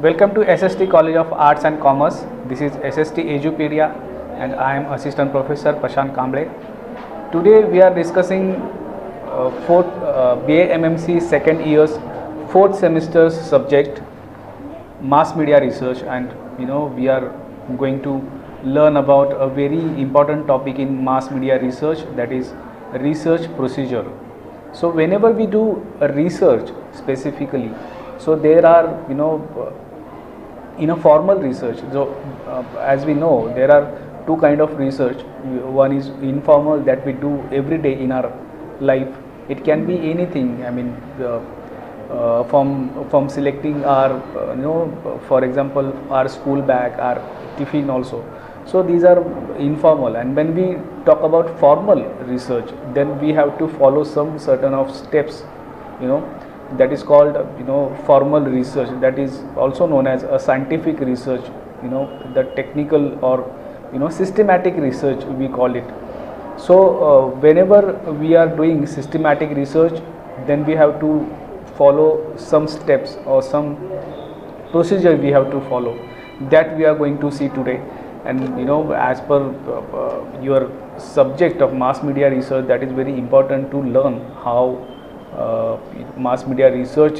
Welcome to SST College of Arts and Commerce. This is SST Edupedia and I am Assistant Professor Prashant Kamble. Today we are discussing fourth BA MMC second year's fourth semester's subject mass media research, and we are going to learn about a very important topic in mass media research, that is research procedure. So whenever we do a research specifically, so there are in a formal research, so as we know there are two kind of research. One is informal, that we do every day in our life. It can be anything, I mean from selecting our for example our school bag, our tiffin also. So these are informal, and when we talk about formal research, then we have to follow some certain of steps, that is called formal research, that is also known as a scientific research, the technical or systematic research we call it. So whenever we are doing systematic research, then we have to follow some steps or some procedure we have to follow, that we are going to see today. And as per your subject of mass media research, that is very important to learn how mass media research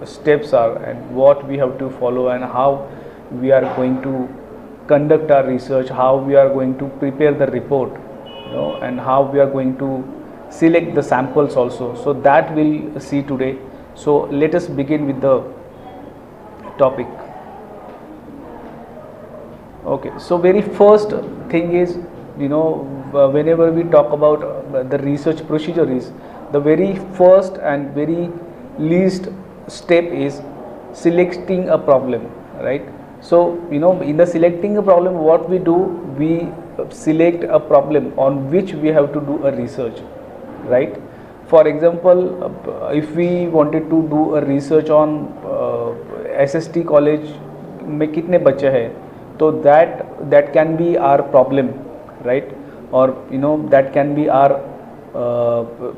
steps are, and what we have to follow, and how we are going to conduct our research, how we are going to prepare the report, and how we are going to select the samples also. So that we'll see today. So let us begin with the topic. Okay, so very first thing is, whenever we talk about the research procedure, is the very first and very least step is selecting a problem, right? So in the selecting a problem, what we do, we select a problem on which we have to do a research, right? For example, if we wanted to do a research on SST college में कितने बच्चे हैं, तो that can be our problem, right? Or that can be our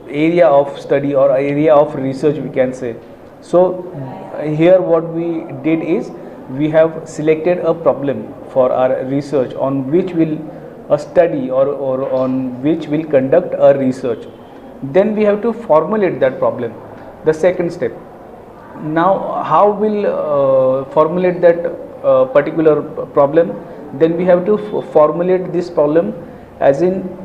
area of study or area of research, we can say. So here what we did is, we have selected a problem for our research on which we'll study or on which we'll conduct a research. Then we have to formulate that problem, the second step. Now how we'll formulate that particular problem? Then we have to formulate this problem as in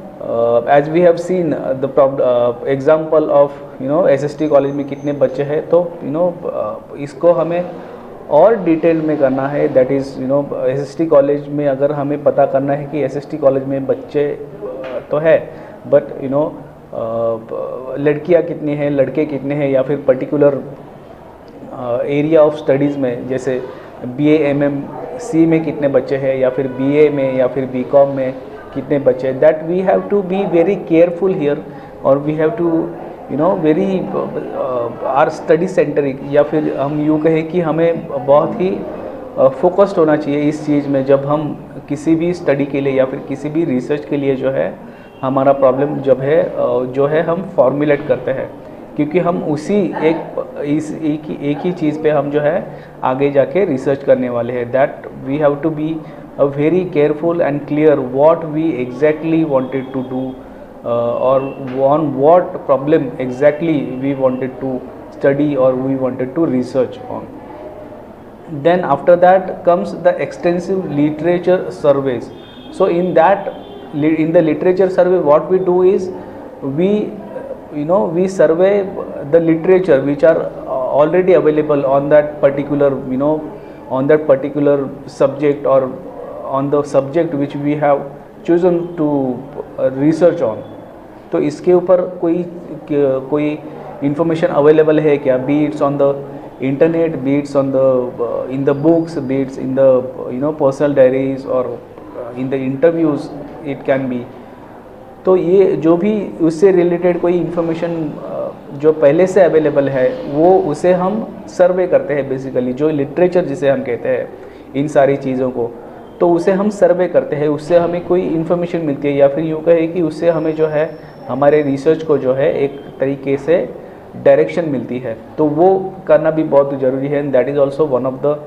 as we have seen the example of SST college में कितने बच्चे हैं, तो इसको हमें और detail में करना है, दैट इज़ SST कॉलेज में अगर हमें पता करना है कि SST कॉलेज में बच्चे तो है, बट लड़कियां कितनी हैं, लड़के कितने हैं, या फिर पर्टिकुलर एरिया ऑफ स्टडीज़ में, जैसे BA MMC में कितने बच्चे हैं, या फिर BA में, या फिर BCom में कितने बच्चे, that we have to be very careful here, और we have to very are study centric, या फिर हम यूँ कहें कि हमें बहुत ही फोकस्ड होना चाहिए इस चीज़ में, जब हम किसी भी स्टडी के लिए या फिर किसी भी रिसर्च के लिए जो है हमारा प्रॉब्लम जब है जो है हम फॉर्मुलेट करते हैं, क्योंकि हम उसी एक ही चीज़ पे हम जो है आगे जाके रिसर्च करने वाले हैं. That we have to be a very careful and clear what we exactly wanted to do, or on what problem exactly we wanted to study or we wanted to research on. Then after that comes the extensive literature surveys. So in the literature survey, what we do is we survey the literature which are already available on that particular on that particular subject, or on the subject which we have chosen to research on. तो इसके ऊपर कोई information available है क्या, be it's on the internet, be it's on the in the books, be it's in the personal diaries, और in the interviews it can be. तो ये जो भी उससे रिलेटेड कोई इंफॉर्मेशन जो पहले से अवेलेबल है, वो उसे हम सर्वे करते हैं बेसिकली, जो लिटरेचर जिसे हम कहते हैं इन सारी चीज़ों को, तो उसे हम सर्वे करते हैं, उससे हमें कोई इन्फॉर्मेशन मिलती है, या फिर यूँ कहे कि उससे हमें जो है हमारे रिसर्च को जो है एक तरीके से डायरेक्शन मिलती है, तो वो करना भी बहुत ज़रूरी है. And that is also one of the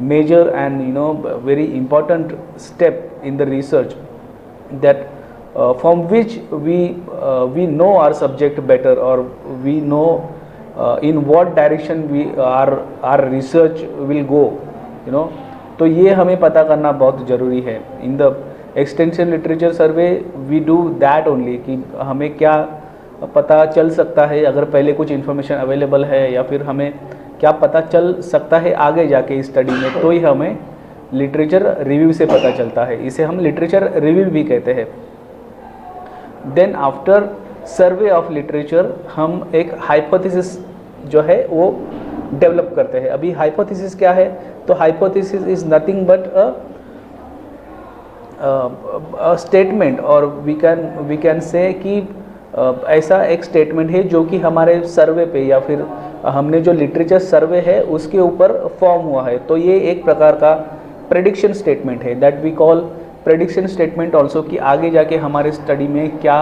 major and very important step in the research, that from which we know our subject better, or we know in what direction our research will go. तो ये हमें पता करना बहुत ज़रूरी है. In the extension literature survey we do that only, कि हमें क्या पता चल सकता है अगर पहले कुछ इन्फॉर्मेशन अवेलेबल है, या फिर हमें क्या पता चल सकता है आगे जाके इस स्टडी में, तो ही हमें लिटरेचर रिव्यू से पता चलता है. इसे हम लिटरेचर रिव्यू भी कहते हैं. Then after survey of literature हम एक हाइपोथेसिस जो है वो डेवलप करते हैं. अभी हाइपोथेसिस क्या है? तो hypothesis is nothing but a statement, और वी कैन से कि ऐसा एक स्टेटमेंट है जो कि हमारे सर्वे पे या फिर हमने जो लिटरेचर सर्वे है उसके ऊपर फॉर्म हुआ है. तो ये एक प्रकार का प्रेडिक्शन स्टेटमेंट है, that we call prediction statement also, कि आगे जाके हमारे स्टडी में क्या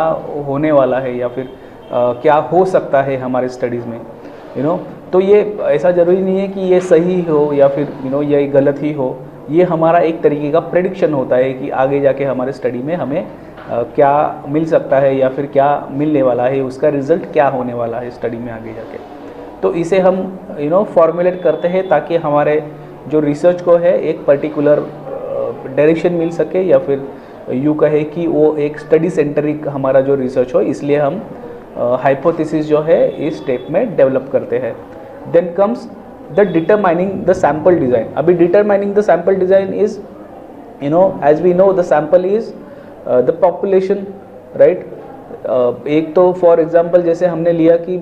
होने वाला है या फिर क्या हो सकता है हमारे स्टडीज़ में. तो ये ऐसा ज़रूरी नहीं है कि ये सही हो या फिर ये गलत ही हो. ये हमारा एक तरीके का प्रेडिक्शन होता है कि आगे जाके हमारे स्टडी में हमें क्या मिल सकता है या फिर क्या मिलने वाला है, उसका रिज़ल्ट क्या होने वाला है स्टडी में आगे जाके. तो इसे हम फॉर्मुलेट करते हैं ताकि हमारे जो रिसर्च को है एक पर्टिकुलर डायरेक्शन मिल सके, या फिर यूँ कहे कि वो एक स्टडी सेंटरिक हमारा जो रिसर्च हो. इसलिए हम हाइपोथेसिस जो है इस स्टेप में डेवलप करते हैं. Then comes the determining the sample design. अभी determining the sample design is as we know the sample is the population, right. एक तो फॉर एग्जांपल जैसे हमने लिया कि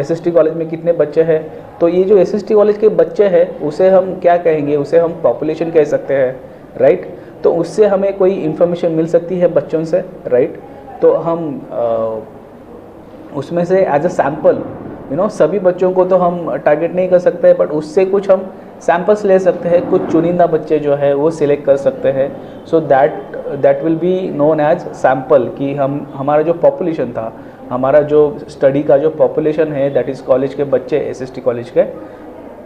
एसएसटी कॉलेज में कितने बच्चे हैं, तो ये जो एसएसटी कॉलेज के बच्चे हैं उसे हम क्या कहेंगे, उसे हम पॉपुलेशन कह सकते हैं, राइट. तो उससे हमें कोई इन्फॉर्मेशन मिल सकती है बच्चों से, राइट. तो हम उसमें से एज अ सैम्पल सभी बच्चों को तो हम टारगेट नहीं कर सकते, बट उससे कुछ हम सैम्पल्स ले सकते हैं, कुछ चुनिंदा बच्चे जो है वो सिलेक्ट कर सकते हैं. So that will be known as sample, कि हमारा जो पॉपुलेशन था, हमारा जो स्टडी का जो पॉपुलेशन है, दैट इज़ कॉलेज के बच्चे, एसएसटी कॉलेज के,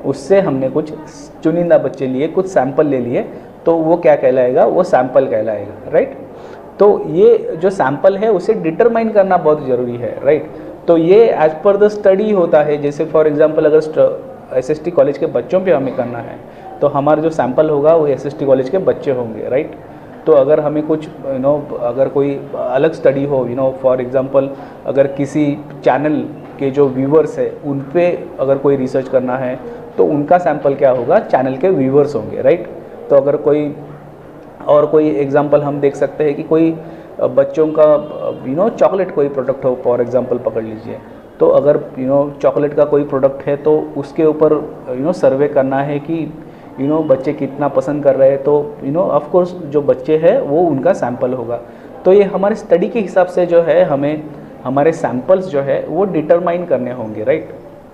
उससे हमने कुछ चुनिंदा बच्चे लिए, कुछ सैम्पल ले लिए, तो वो क्या कहलाएगा, वो सैम्पल कहलाएगा, राइट. तो ये जो सैम्पल है उसे डिटरमाइन करना बहुत ज़रूरी है, राइट. तो ये एज पर द स्टडी होता है. जैसे फॉर एग्जांपल अगर एसएसटी कॉलेज के बच्चों पे हमें करना है, तो हमारा जो सैम्पल होगा वो एसएसटी कॉलेज के बच्चे होंगे, राइट. तो अगर हमें कुछ अगर कोई अलग स्टडी हो, फॉर एग्जांपल अगर किसी चैनल के जो व्यूवर्स है उन पे अगर कोई रिसर्च करना है, तो उनका सैम्पल क्या होगा, चैनल के व्यूवर्स होंगे, राइट. तो अगर कोई एग्जांपल हम देख सकते हैं कि कोई बच्चों का चॉकलेट कोई प्रोडक्ट हो, फॉर एग्जांपल पकड़ लीजिए. तो अगर चॉकलेट का कोई प्रोडक्ट है तो उसके ऊपर सर्वे करना है कि बच्चे कितना पसंद कर रहे हैं, तो ऑफ कोर्स जो बच्चे हैं वो उनका सैंपल होगा. तो ये हमारे स्टडी के हिसाब से जो है हमें हमारे सैंपल्स जो है वो डिटरमाइन करने होंगे, राइट.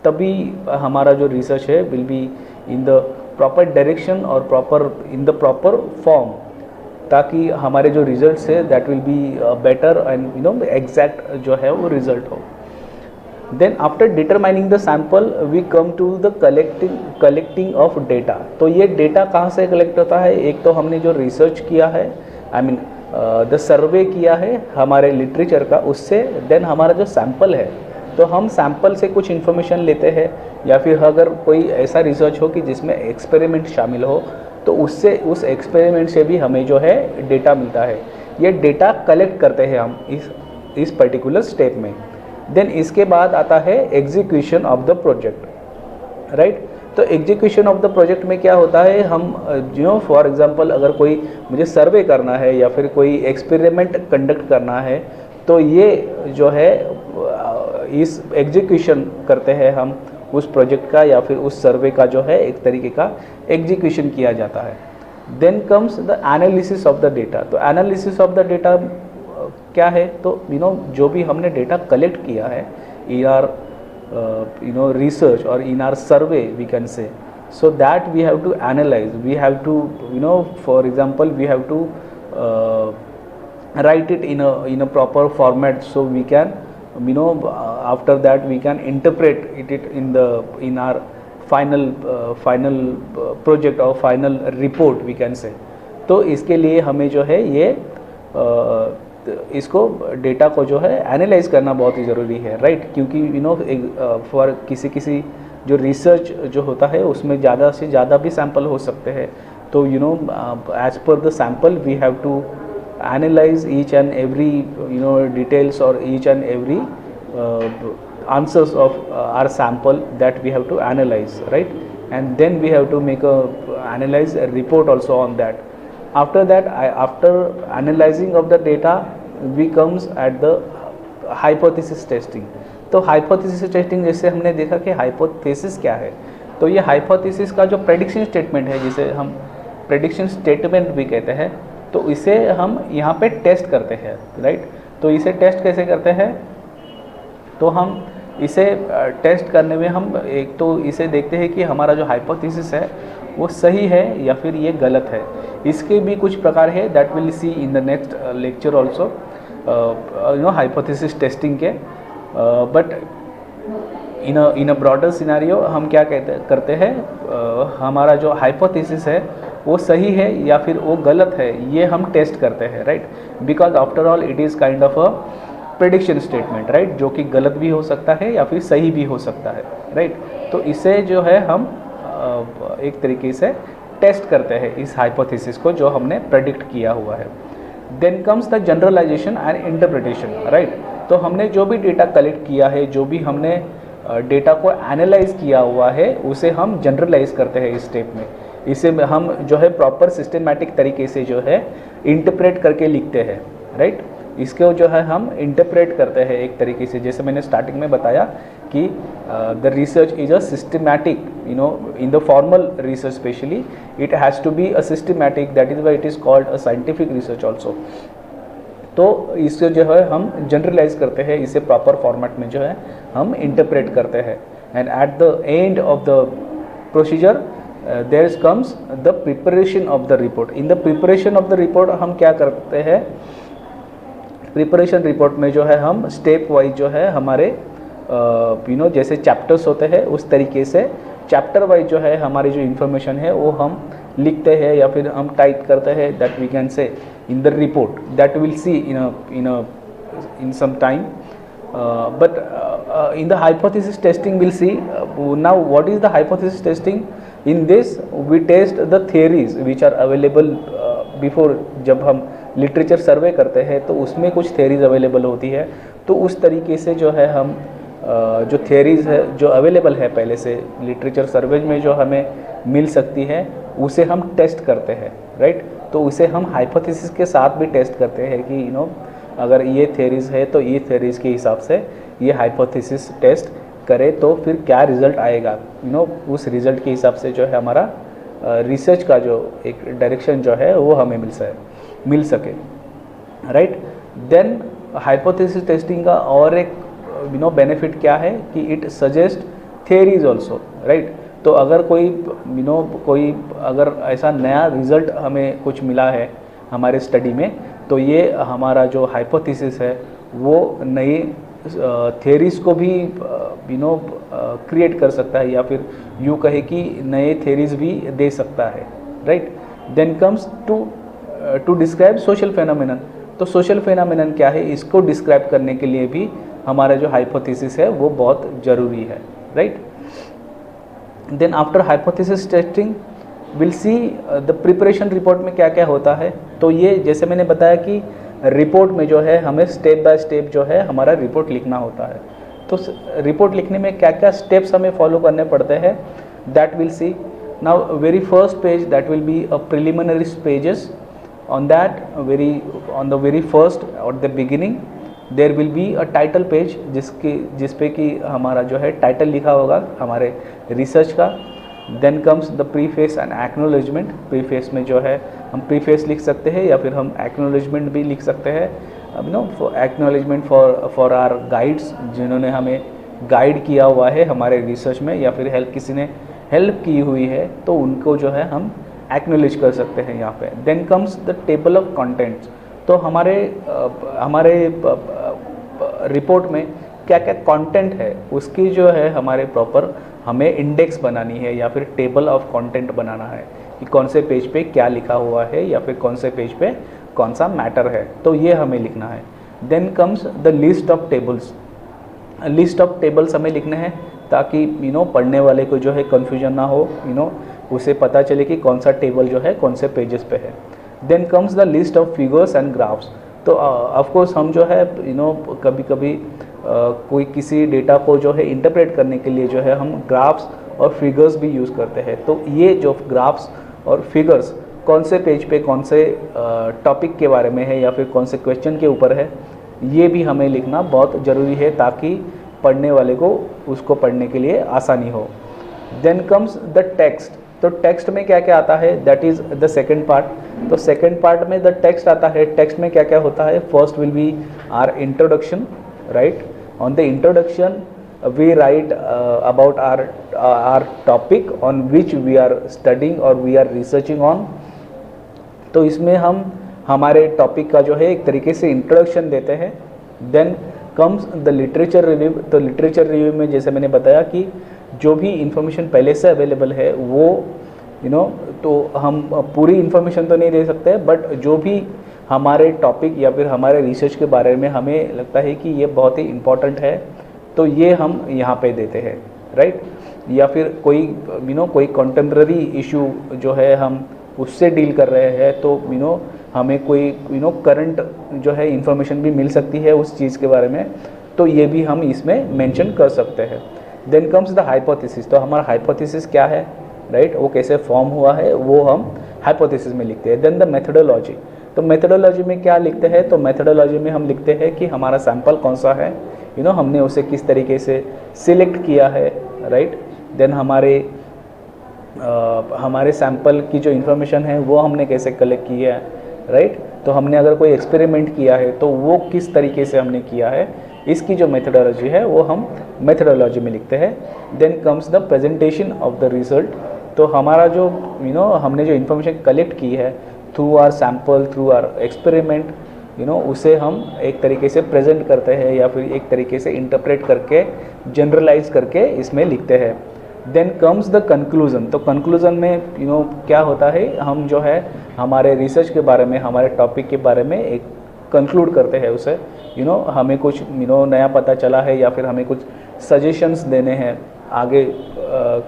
तभी हमारा जो रिसर्च है will be in the proper direction और इन द प्रॉपर फॉर्म, ताकि हमारे जो रिजल्ट्स है that will be better and exact जो है वो रिजल्ट हो. Then after determining the sample we come to the collecting of data. तो ये डेटा कहाँ से कलेक्ट होता है? एक तो हमने जो रिसर्च किया है, द सर्वे किया है हमारे लिटरेचर का, उससे. देन हमारा जो सैम्पल है, तो हम सैम्पल से कुछ इन्फॉर्मेशन लेते हैं, या फिर अगर कोई ऐसा रिसर्च हो कि जिसमें एक्सपेरिमेंट शामिल हो, तो उससे उस एक्सपेरिमेंट से भी हमें जो है डेटा मिलता है. ये डेटा कलेक्ट करते हैं हम इस पर्टिकुलर स्टेप में. देन इसके बाद आता है execution of the project, right. तो एग्जीक्यूशन ऑफ द प्रोजेक्ट में क्या होता है, हम फॉर एग्जांपल अगर कोई मुझे सर्वे करना है या फिर कोई एक्सपेरिमेंट कंडक्ट करना है, तो ये जो है इस एग्जीक्यूशन करते हैं हम उस प्रोजेक्ट का या फिर उस सर्वे का जो है एक तरीके का एग्जीक्यूशन किया जाता है. Then comes the analysis of the data. तो एनालिसिस ऑफ द डेटा क्या है? तो जो भी हमने डेटा कलेक्ट किया है इन आर रिसर्च और in our survey we can say, so that we have to analyze, we have to for example we have to write it in a proper format, so we can after that we can interpret it in our final project और final report we can say। तो इसके लिए हमें जो है ये इसको data को जो है एनालाइज करना बहुत ही ज़रूरी है, राइट। क्योंकि फॉर किसी जो रिसर्च जो होता है उसमें ज़्यादा से ज़्यादा भी सैंपल हो सकते हैं। तो as per the sample we have to analyze each and every details or each and every answers of our sample that we have to analyze, right? And then we have to make analyze a report also on that. After that, after analyzing of the data, we comes at the hypothesis testing। तो hypothesis testing जैसे हमने देखा कि hypothesis क्या है, तो ये hypothesis का जो prediction statement है जिसे हम prediction statement भी कहते हैं, तो इसे हम यहाँ पे टेस्ट करते हैं, राइट। तो इसे टेस्ट कैसे करते हैं, तो हम इसे टेस्ट करने में हम एक तो इसे देखते हैं कि हमारा जो हाइपोथेसिस है वो सही है या फिर ये गलत है। इसके भी कुछ प्रकार है, that will see in the next lecture also, hypothesis testing के। But in a broader scenario हम क्या करते हैं, हमारा जो हाइपोथेसिस है वो सही है या फिर वो गलत है, ये हम टेस्ट करते हैं, right. Because after all it is kind of a prediction statement, right, जो कि गलत भी हो सकता है या फिर सही भी हो सकता है, राइट। तो इसे जो है हम एक तरीके से टेस्ट करते हैं इस हाइपोथेसिस को जो हमने प्रेडिक्ट किया हुआ है। Then comes the generalization and interpretation, right. तो हमने जो भी डेटा कलेक्ट किया है, जो भी हमने डेटा को एनालाइज किया हुआ है, उसे हम जनरलाइज करते हैं इस स्टेप में। इसे हम जो है प्रॉपर सिस्टमेटिक तरीके से जो है इंटरप्रेट करके लिखते हैं, राइट। इसको जो है हम इंटरप्रेट करते हैं एक तरीके से, जैसे मैंने स्टार्टिंग में बताया कि the research is a systematic, in the formal research specially it has to be a systematic, that is why it is called a scientific research also. तो इससे जो है हम जनरलाइज करते हैं, इसे प्रॉपर फॉर्मेट में जो है हम इंटरप्रेट करते हैं। And at the end of the procedure there comes the preparation of the report. In the preparation of the report हम क्या करते हैं, प्रिपरेशन रिपोर्ट में जो है हम स्टेप वाइज जो है हमारे जैसे चैप्टर्स होते हैं उस तरीके से चैप्टर वाइज जो है हमारी जो इन्फॉर्मेशन है वो हम लिखते हैं या फिर हम टाइप करते हैं, that we can say in the report, that will see in some time. but in the hypothesis testing we'll see now what is the hypothesis testing. In this we test the theories which are available before। जब हम literature सर्वे करते हैं तो उसमें कुछ theories available होती है, तो उस तरीके से जो है हम जो theories है जो अवेलेबल है पहले से लिटरेचर सर्वे में जो हमें मिल सकती है उसे हम टेस्ट करते हैं, राइट। तो उसे हम हाइपोथेसिस के साथ भी टेस्ट करते हैं कि अगर ये थेरीज़ है तो ये थेरीज़ के हिसाब से ये हाइपोथेसिस टेस्ट करें तो फिर क्या रिज़ल्ट आएगा, उस रिज़ल्ट के हिसाब से जो है हमारा रिसर्च का जो एक डायरेक्शन जो है वो हमें मिल सके, राइट। देन हाइपोथेसिस टेस्टिंग का और एक बेनिफिट क्या है कि it suggest theories also, right. तो अगर कोई अगर ऐसा नया रिज़ल्ट हमें कुछ मिला है हमारे स्टडी में, तो ये हमारा जो हाइपोथेसिस है वो नई थेरीज़ को भी क्रिएट कर सकता है या फिर यूँ कहे कि नए थेरीज़ भी दे सकता है, right. Then comes to describe social phenomenon. तो सोशल फेनोमेनन क्या है, इसको डिस्क्राइब करने के लिए भी हमारा जो हाइपोथेसिस है वो बहुत ज़रूरी है, right. Then after hypothesis testing will see the preparation report में क्या क्या होता है। तो ये जैसे मैंने बताया कि रिपोर्ट में जो है हमें स्टेप बाय स्टेप जो है हमारा रिपोर्ट लिखना होता है। तो रिपोर्ट लिखने में क्या क्या स्टेप्स हमें फॉलो करने पड़ते हैं, that will see now. Very first page that will be a preliminary pages. On the very first और the beginning there will be a title page जिस पे कि हमारा जो है टाइटल लिखा होगा हमारे रिसर्च का। Then comes the preface and acknowledgement. Preface में जो है हम प्रीफेस लिख सकते हैं या फिर हम एक्नॉलेजमेंट भी लिख सकते हैं, एक्नॉलेजमेंट फॉर आवर गाइड्स जिन्होंने हमें गाइड किया हुआ है हमारे रिसर्च में या फिर किसी ने हेल्प की हुई है तो उनको जो है हम एक्नॉलेज कर सकते हैं यहाँ पे। Then comes the table of contents. तो हमारे रिपोर्ट में क्या क्या कंटेंट है उसकी जो है हमारे प्रॉपर हमें इंडेक्स बनानी है या फिर टेबल ऑफ कंटेंट बनाना है कि कौन से पेज पे क्या लिखा हुआ है या फिर कौन से पेज पे कौन सा मैटर है, तो ये हमें लिखना है। Then comes the list of tables. List of tables हमें लिखने हैं ताकि पढ़ने वाले को जो है कन्फ्यूजन ना हो, उसे पता चले कि कौन सा टेबल जो है कौन से पेजेस पे है। Then comes the list of figures and graphs. तो ऑफ कोर्स हम जो है कभी कभी कोई किसी डेटा को जो है इंटरप्रेट करने के लिए जो है हम ग्राफ्स और फिगर्स भी यूज़ करते हैं। तो ये जो ग्राफ्स और फिगर्स कौन से पेज पे कौन से टॉपिक के बारे में है या फिर कौन से क्वेश्चन के ऊपर है, ये भी हमें लिखना बहुत ज़रूरी है ताकि पढ़ने वाले को उसको पढ़ने के लिए आसानी हो। Then comes the text. तो टेक्स्ट में क्या क्या आता है, that is the second part. तो सेकेंड पार्ट में द टेक्स्ट आता है। टेक्स्ट में क्या क्या होता है, first will be our introduction, right. On the introduction we write about our topic on which we are studying और वी आर रिसर्चिंग ऑन। तो इसमें हम हमारे टॉपिक का जो है एक तरीके से इंट्रोडक्शन देते हैं। Then comes the literature review. तो लिटरेचर रिव्यू में जैसे मैंने बताया कि जो भी इंफॉर्मेशन पहले से अवेलेबल है वो तो हम पूरी इंफॉर्मेशन तो नहीं दे सकते, बट जो भी हमारे टॉपिक या फिर हमारे रिसर्च के बारे में हमें लगता है कि ये बहुत ही इम्पॉर्टेंट है, तो ये हम यहाँ पे देते हैं, राइट। या फिर कोई कोई कंटेम्प्रेरी इशू जो है हम उससे डील कर रहे हैं, तो हमें कोई करंट जो है इंफॉर्मेशन भी मिल सकती है उस चीज़ के बारे में, तो ये भी हम इसमें मेंशन कर सकते हैं। Then comes the hypothesis. तो हमारा हाइपोथेसिस क्या है, राइट, वो कैसे फॉर्म हुआ है वो हम हाइपोथेसिस में लिखते हैं। Then the methodology. तो मेथडोलॉजी में क्या लिखते हैं, तो मेथडोलॉजी में हम लिखते हैं कि हमारा सैंपल कौन सा है, हमने उसे किस तरीके से सिलेक्ट किया है, राइट। देन हमारे सैंपल की जो इन्फॉर्मेशन है वो हमने कैसे कलेक्ट की है, राइट। तो हमने अगर कोई एक्सपेरिमेंट किया है तो वो किस तरीके से हमने किया है, इसकी जो मेथडोलॉजी है वो हम मेथडोलॉजी में लिखते हैं। Then comes the presentation of the result. तो हमारा जो हमने जो इन्फॉर्मेशन कलेक्ट की है through our sample, through our experiment, उसे हम एक तरीके से प्रेजेंट करते हैं या फिर एक तरीके से इंटरप्रेट करके जनरलाइज करके इसमें लिखते हैं। Then comes the conclusion. तो कंक्लूज़न में क्या होता है, हम जो है हमारे रिसर्च के बारे में, हमारे टॉपिक के बारे में एक कंक्लूड करते हैं उसे, हमें कुछ नया पता चला है या फिर हमें कुछ सजेशंस देने हैं आगे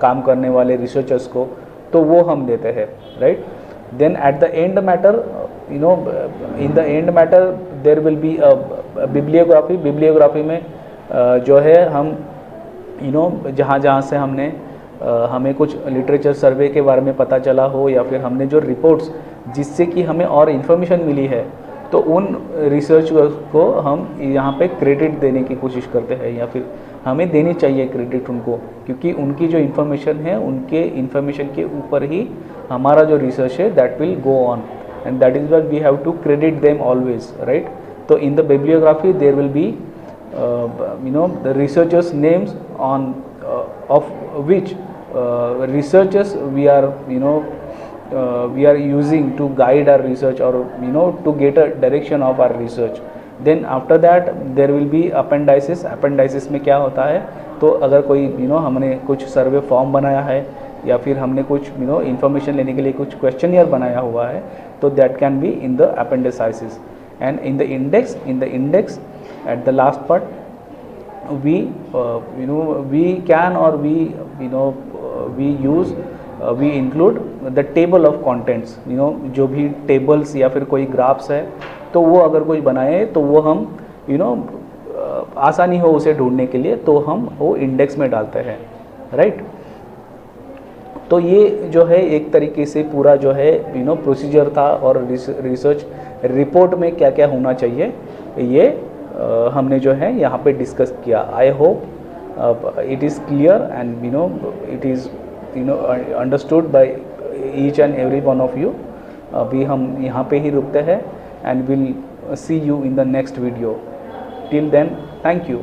काम करने वाले रिसर्चर्स को, तो वो हम देते हैं, right. Then at the end matter, in the end matter there will be bibliography. Bibliography में जो है हम जहाँ से हमें कुछ लिटरेचर सर्वे के बारे में पता चला हो या फिर हमने जो रिपोर्ट्स जिससे कि हमें और इन्फॉर्मेशन मिली है, तो उन रिसर्च को हम यहाँ पे क्रेडिट देने की कोशिश करते हैं या फिर हमें देनी चाहिए क्रेडिट उनको, क्योंकि उनकी जो इन्फॉर्मेशन है उनके इन्फॉर्मेशन के ऊपर ही हमारा जो रिसर्च है that will go on, and that is what we have to credit them always, right. तो in the bibliography there will be the researchers names on of which researchers we are using to guide our research or to get a direction of our research. Then after that there will be appendices. appendices में क्या होता है, तो अगर कोई हमने कुछ सर्वे form बनाया है या फिर हमने कुछ इंफॉर्मेशन लेने के लिए कुछ क्वेश्चनियर बनाया हुआ है, तो that can be in the appendices. And in the index at the last part we we can or we include the table of contents. जो भी टेबल्स या फिर कोई ग्राफ्स है तो वो अगर कोई बनाए तो वो हम आसानी हो उसे ढूंढने के लिए, तो हम वो इंडेक्स में डालते हैं, राइट। तो ये जो है एक तरीके से पूरा जो है प्रोसीजर था, और रिसर्च रिपोर्ट में क्या क्या होना चाहिए ये हमने जो है यहाँ पे डिस्कस किया। I hope it is clear and it is understood by each and every one of you. अभी हम यहाँ पे ही रुकते हैं and will see you in the next video. Till then, thank you.